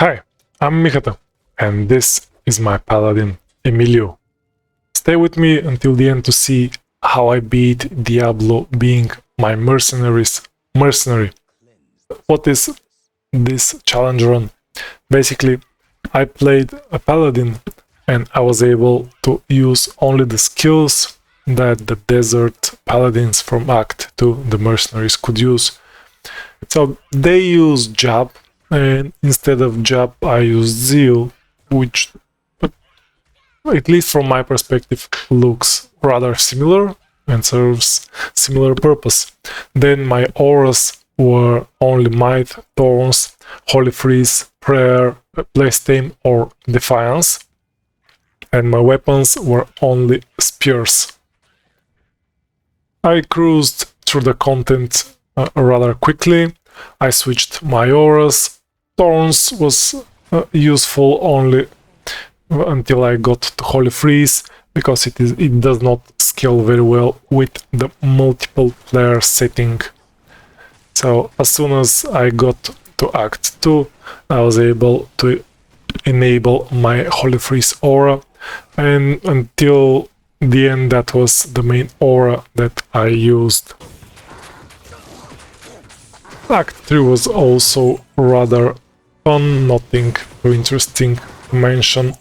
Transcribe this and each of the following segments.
Hi, I'm Mikata, and this is my paladin, Emilio. Stay with me until the end to see how I beat Diablo being my mercenary. What is this challenge run? Basically, I played a paladin and I was able to use only the skills that the Desert Paladins from Act 2, the mercenaries, could use. So they use jab, and instead of jab I use zeal, which, at least from my perspective, looks rather similar and serves similar purpose. Then my auras were only might, thorns, holy freeze, prayer, blessed or defiance, and my weapons were only spears. I cruised through the content rather quickly. I switched my auras. Thorns was useful only until I got to holy freeze, because it does not scale very well with the multiple player setting. So as soon as I got to Act 2, I was able to enable my holy freeze aura, and until the end that was the main aura that I used. Act 3 was also rather fun, nothing too interesting to mention.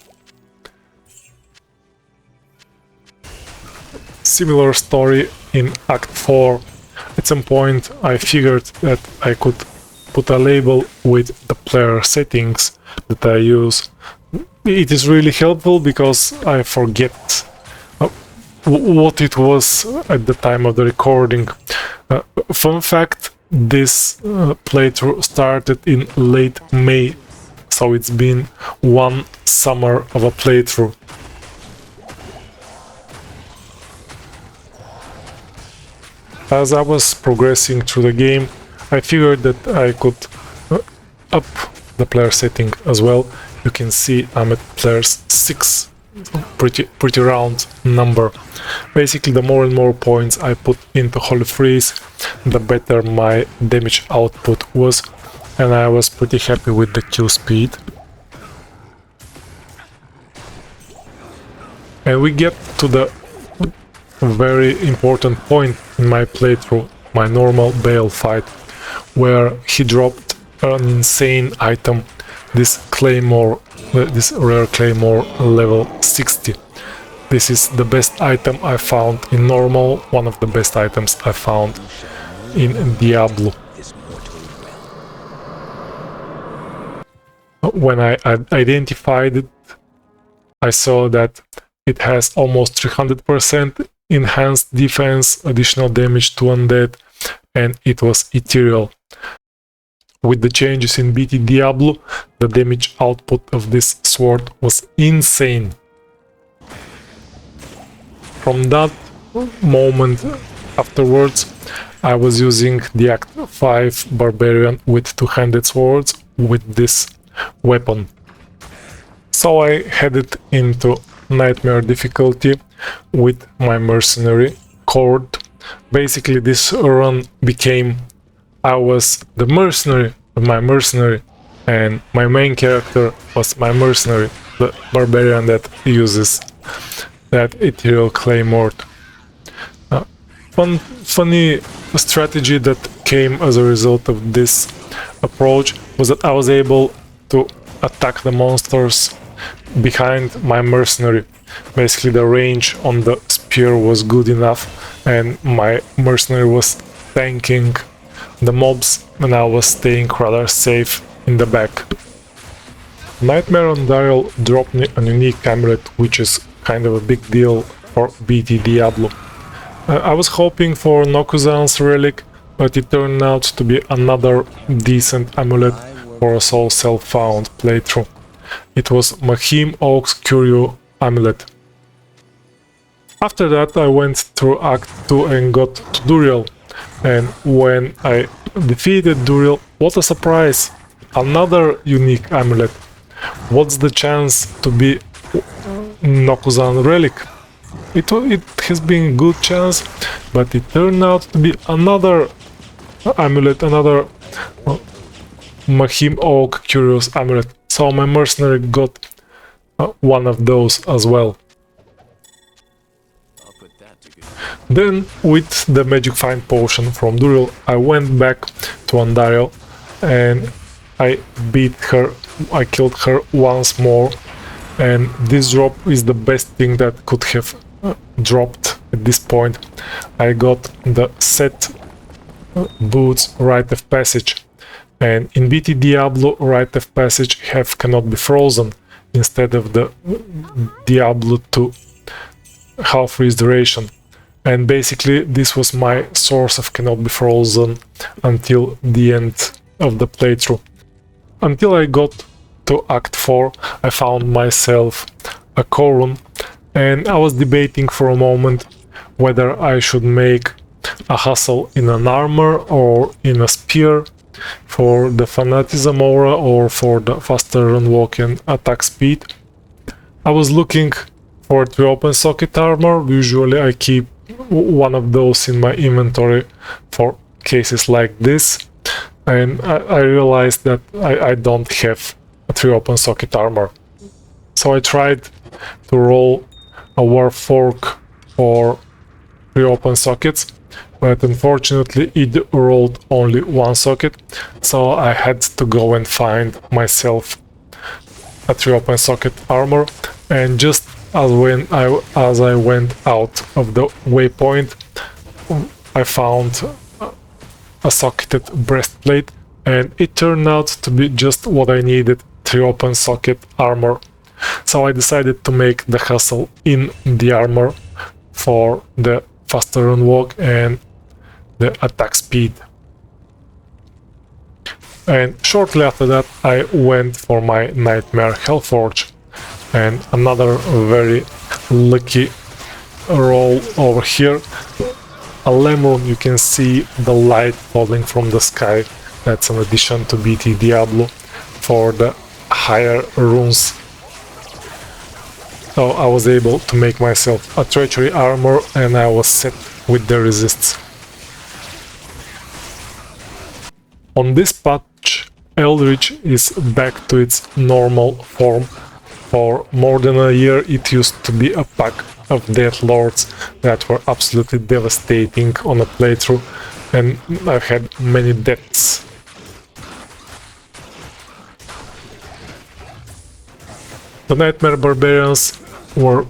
Similar story in Act 4. At some point I figured that I could put a label with the player settings that I use. It is really helpful because I forget what it was at the time of the recording. Fun fact, this playthrough started in late May, so it's been one summer of a playthrough. As I was progressing through the game, I figured that I could up the player setting as well. You can see I'm at players 6, pretty round number. Basically, the more and more points I put into Holy Freeze, the better my damage output was, and I was pretty happy with the kill speed. And we get to the very important point in my playthrough, my normal Bale fight, where he dropped an insane item, this claymore, this rare claymore level 60. This is the best item I found in normal, one of the best items I found in Diablo. When I identified it, I saw that it has almost 300% enhanced defense, additional damage to undead, and it was etherial. With the changes in BTDiablo, the damage output of this sword was insane. From that moment afterwards, I was using the Act 5 Barbarian with two-handed swords with this weapon. So I headed into Nightmare difficulty with my mercenary Cord. Basically, this run became I was the mercenary of my mercenary, and my main character was my mercenary, the barbarian that uses that ethereal claymore. Funny strategy that came as a result of this approach was that I was able to attack the monsters behind my mercenary. Basically, the range on the spear was good enough, and my mercenary was tanking the mobs, and I was staying rather safe in the back. Nightmare on Dial dropped me an unique amulet, which is kind of a big deal for BTDiablo. I was hoping for Nokuzan's relic, but it turned out to be another decent amulet for a soul self-found playthrough. It was Mahim Oak's Curio amulet. After that I went through Act 2 and got to Duriel, and when I defeated Duriel, what a surprise! Another unique amulet. What's the chance to be Nokuzan relic? It has been good chance, but it turned out to be another amulet, another Mahim Oak Curious Amulet. So my mercenary got one of those as well. Then, with the Magic Find Potion from Duril, I went back to Andariel and I beat her, I killed her once more, and this drop is the best thing that could have dropped at this point. I got the set boots Rite of Passage, and in BTDiablo Rite of Passage cannot be frozen instead of the Diablo 2 half-freeze duration. And basically this was my source of cannot be frozen until the end of the playthrough. Until I got to Act 4, I found myself a Korun, and I was debating for a moment whether I should make a hustle in an armor or in a spear for the Fanatism aura or for the faster run walk and attack speed. I was looking for 3 open socket armor. Usually I keep one of those in my inventory for cases like this, and I realized that I don't have a 3 open socket armor. So I tried to roll a Warfork for 3 open sockets, but unfortunately it rolled only 1 socket, so I had to go and find myself a 3 open socket armor. And just as I went out of the waypoint, I found a socketed breastplate, and it turned out to be just what I needed, 3 open socket armor. So I decided to make the hustle in the armor for the faster run walk and the attack speed. And shortly after that I went for my Nightmare Hellforge, and another very lucky roll over here. A lemon, you can see the light falling from the sky. That's an addition to BTDiablo for the higher runes. So I was able to make myself a treachery armor, and I was set with the resists. On this patch, Eldritch is back to its normal form. For more than a year it used to be a pack of Death Lords that were absolutely devastating on a playthrough, and I've had many deaths. The Nightmare Barbarians were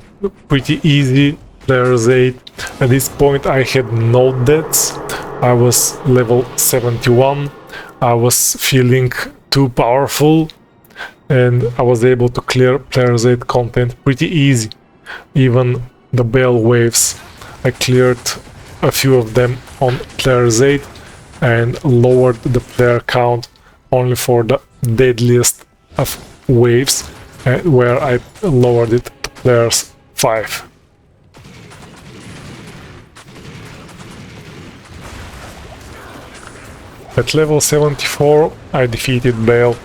pretty easy, players 8. At this point I had no deaths, I was level 71, I was feeling too powerful, and I was able to clear players 8 content pretty easy. Even the Bale waves, I cleared a few of them on players 8 and lowered the player count only for the deadliest of waves, where I lowered it to players 5. At level 74 I defeated Bale,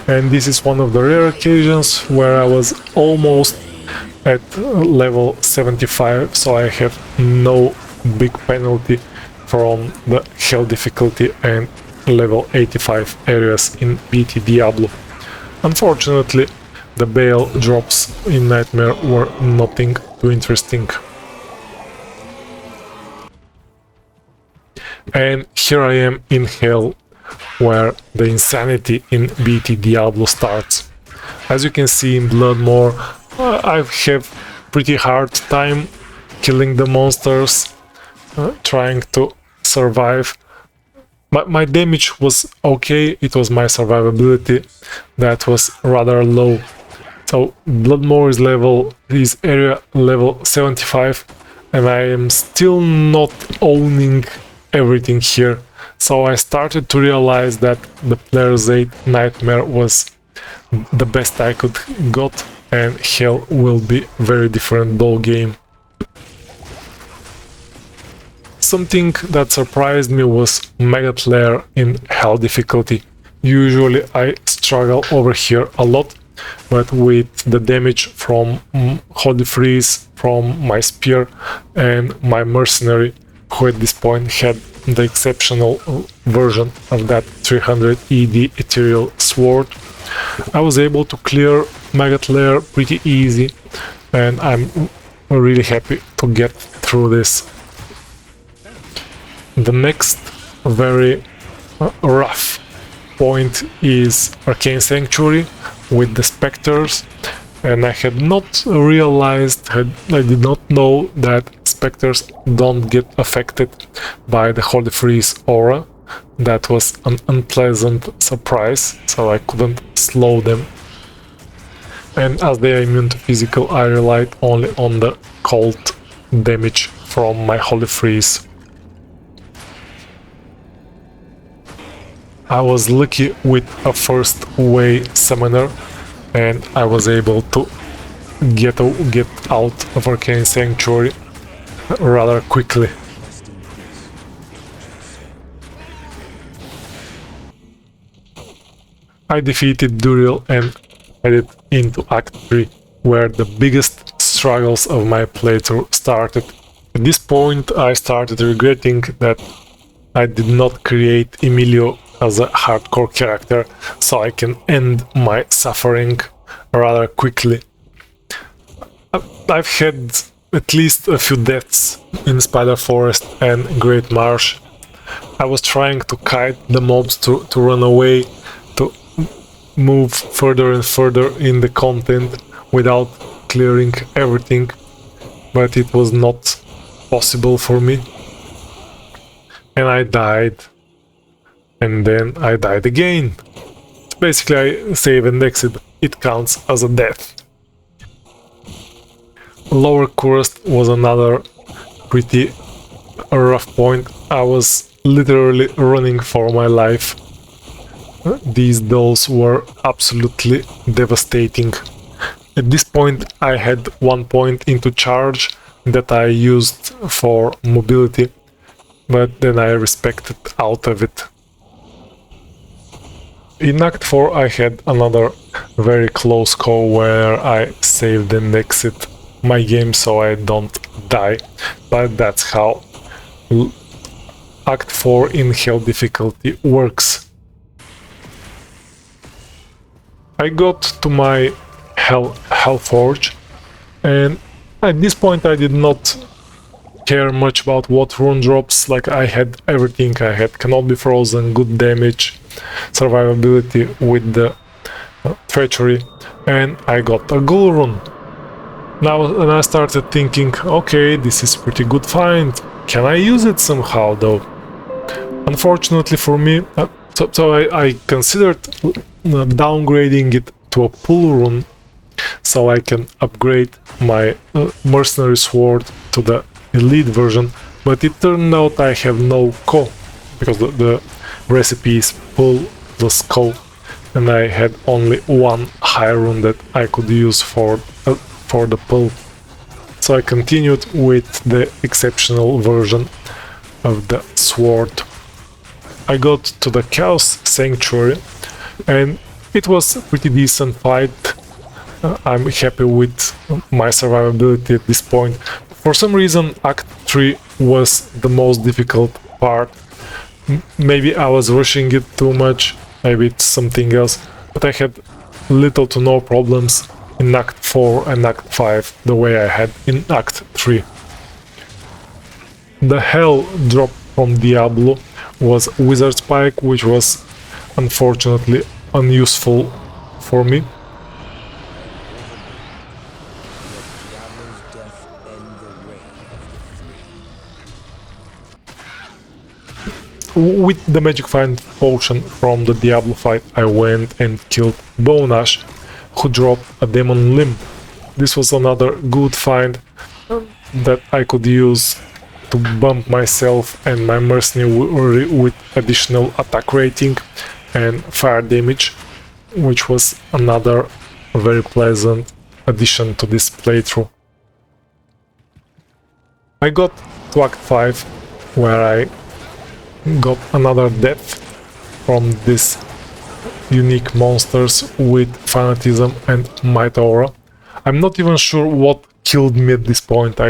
and this is one of the rare occasions where I was almost at level 75, so I have no big penalty from the Hell difficulty and level 85 areas in BTDiablo. Unfortunately, the Bale drops in Nightmare were nothing too interesting. And here I am in Hell, where the insanity in BTDiablo starts. As you can see in Bloodmore, I have pretty hard time killing the monsters, trying to survive. My damage was okay, it was my survivability that was rather low. So Bloodmore is area level 75, and I am still not owning everything here. So I started to realize that the player's 8 Nightmare was the best I could got, and Hell will be very different ball game. Something that surprised me was Maggot Lair in Hell difficulty. Usually I struggle over here a lot, but with the damage from Holy Freeze, from my spear and my mercenary, who at this point had the exceptional version of that 300 ED ethereal sword, I was able to clear Maggot Lair pretty easy, and I'm really happy to get through this. The next very rough point is Arcane Sanctuary with the Spectres, and I had not realized, I did not know that Spectres don't get affected by the Holy Freeze aura. That was an unpleasant surprise, so I couldn't slow them. And as they are immune to physical, I relied only on the cold damage from my Holy Freeze. I was lucky with a first way summoner, and I was able to get out of Arcane Sanctuary rather quickly. I defeated Duriel and headed into Act 3, where the biggest struggles of my playthrough started. At this point I started regretting that I did not create Emilio as a hardcore character, so I can end my suffering rather quickly. I've had at least a few deaths in Spider Forest and Great Marsh. I was trying to kite the mobs to run away, to move further and further in the content without clearing everything, but it was not possible for me. And I died. And then I died again. Basically, I save and exit. It counts as a death. Lower Crust was another pretty rough point. I was literally running for my life. These dolls were absolutely devastating. At this point I had 1 point into charge that I used for mobility, but then I respected out of it. In Act 4 I had another very close call where I saved and exit my game so I don't die, but that's how Act 4 in Hell difficulty works. I got to my Hellforge, and at this point I did not care much about what rune drops. Like, I had everything. I had cannot be frozen, good damage, survivability with the treachery, and I got a ghoul rune. Now, and I started thinking, okay, this is pretty good find. Can I use it somehow though? Unfortunately for me, so I considered downgrading it to a pull rune so I can upgrade my mercenary sword to the elite version, but it turned out I have no co, because the recipe is pull plus co, and I had only one high rune that I could use for the pull. So I continued with the exceptional version of the sword. I got to the Chaos Sanctuary, and it was a pretty decent fight. I'm happy with my survivability at this point. For some reason, Act 3 was the most difficult part. Maybe I was rushing it too much, maybe it's something else, but I had little to no problems in Act 4 and Act 5 the way I had in Act 3. The Hell drop from Diablo was Wizard Spike, which was unfortunately unuseful for me. With the Magic Find potion from the Diablo fight, I went and killed Bonash, who dropped a Demon Limb. This was another good find that I could use to bump myself and my mercenary with additional attack rating and fire damage, which was another very pleasant addition to this playthrough. I got to Act 5, where I got another death from these unique monsters with Fanatism and Might Aura. I'm not even sure what killed me at this point.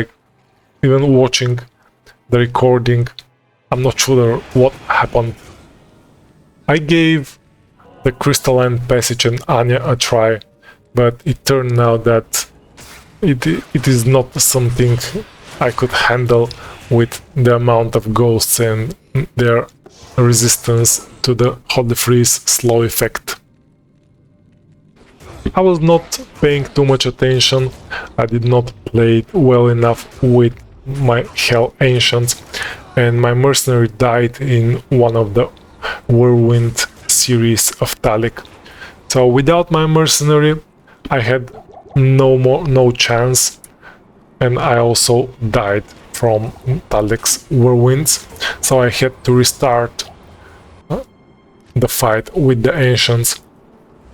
Even watching the recording, I'm not sure what happened. I gave the Crystalline Passage and Anya a try, but it turned out that it is not something I could handle with the amount of ghosts and their resistance to the Holy Freeze slow effect. I was not paying too much attention. I did not play it well enough with my Hell Ancients, and my mercenary died in one of the Whirlwind series of Talik. So without my mercenary, I had no chance, and I also died from Talik's Whirlwinds, so I had to restart the fight with the Ancients.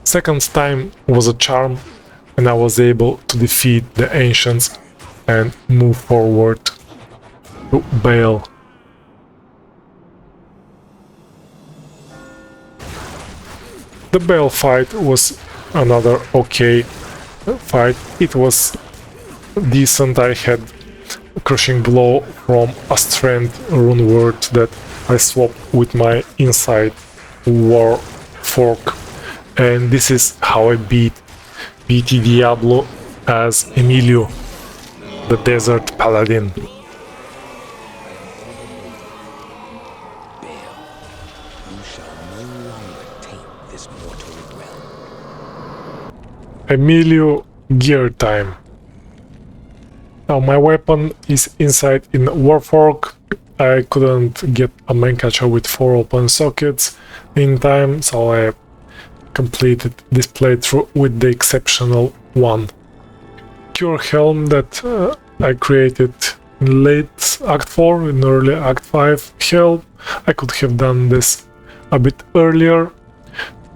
Second time was a charm, and I was able to defeat the Ancients and move forward to Baal. The Baal fight was another okay fight. It was decent. I had a crushing blow from a strength rune word that I swapped with my inside war fork, and this is how I beat BTDiablo as Emilio, the Desert Paladin. Emilio gear time. Now my weapon is inside in Warfork. I couldn't get a main catcher with 4 open sockets in time, so I completed this playthrough with the exceptional one. Cure Helm that I created in late Act 4, in early Act 5 Hell. I could have done this a bit earlier.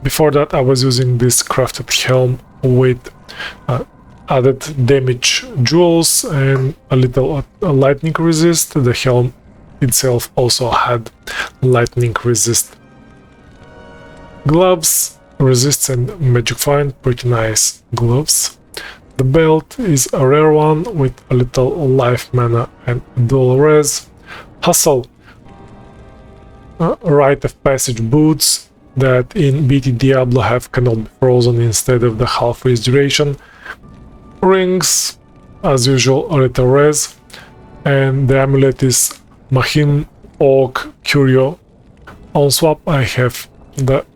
Before that I was using this crafted helm with added damage jewels and a little lightning resist. The helm itself also had lightning resist. Gloves, resist and magic find, pretty nice gloves. The belt is a rare one with a little life mana and dual res. Hustle, rite of passage boots that in BTDiablo have cannot be frozen instead of the half freeze duration. Rings, as usual, a little res, and the amulet is Mahim Oak Curio. On swap I have the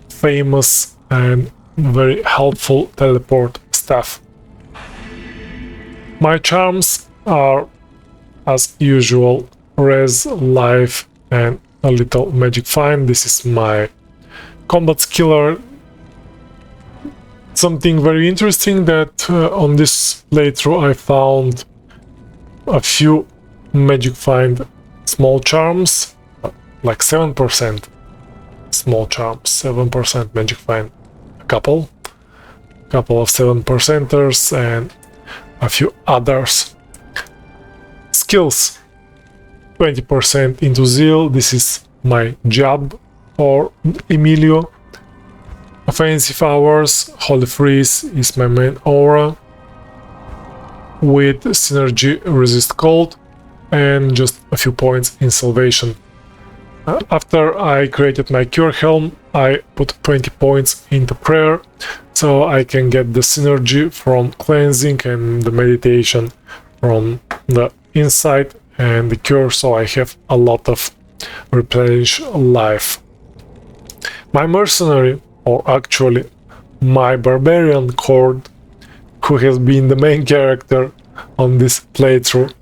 famous and very helpful teleport staff. My charms are, as usual, res, life and a little magic find. This is my combat skiller. Something very interesting that on this playthrough I found a few magic find small charms, like 7% small charms, 7% magic find, a couple of 7%ers and a few others. Skills, 20% into zeal. This is my jab or Emilio. Offensive hours, Holy Freeze is my main aura, with synergy resist cold and just a few points in salvation. After I created my cure helm, I put 20 points into prayer, so I can get the synergy from cleansing and the meditation from the inside and the cure, so I have a lot of replenish life. My mercenary, or actually my barbarian Cord, who has been the main character on this playthrough,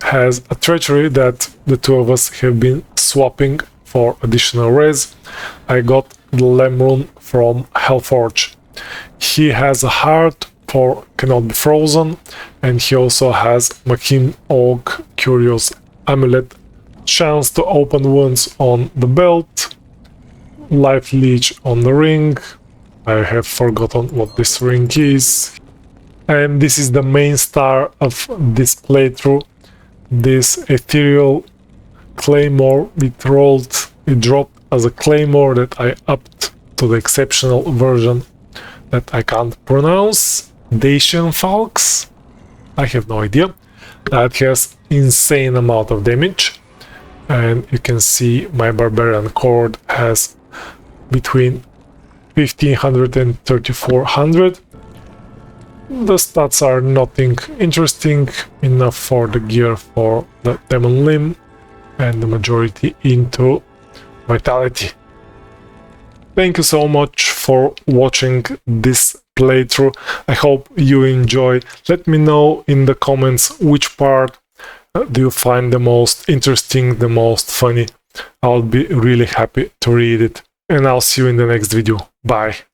has a treachery that the two of us have been swapping for additional res. I got the Lem rune from Hellforge. He has a heart for cannot be frozen, and he also has Mahim Oak Curious Amulet, chance to open wounds on the belt, life leech on the ring. I have forgotten what this ring is. And this is the main star of this playthrough, this ethereal claymore. It dropped as a claymore that I upped to the exceptional version that I can't pronounce. Dacian Falx? I have no idea. That has insane amount of damage. and you can see my barbarian cord has between 1500 and 3400. The stats are nothing interesting, enough for the gear for the demon limb and the majority into vitality. Thank you so much for watching this playthrough. I hope you enjoy. Let me know in the comments which part do you find the most interesting, the most funny. I'll be really happy to read it. And I'll see you in the next video. Bye.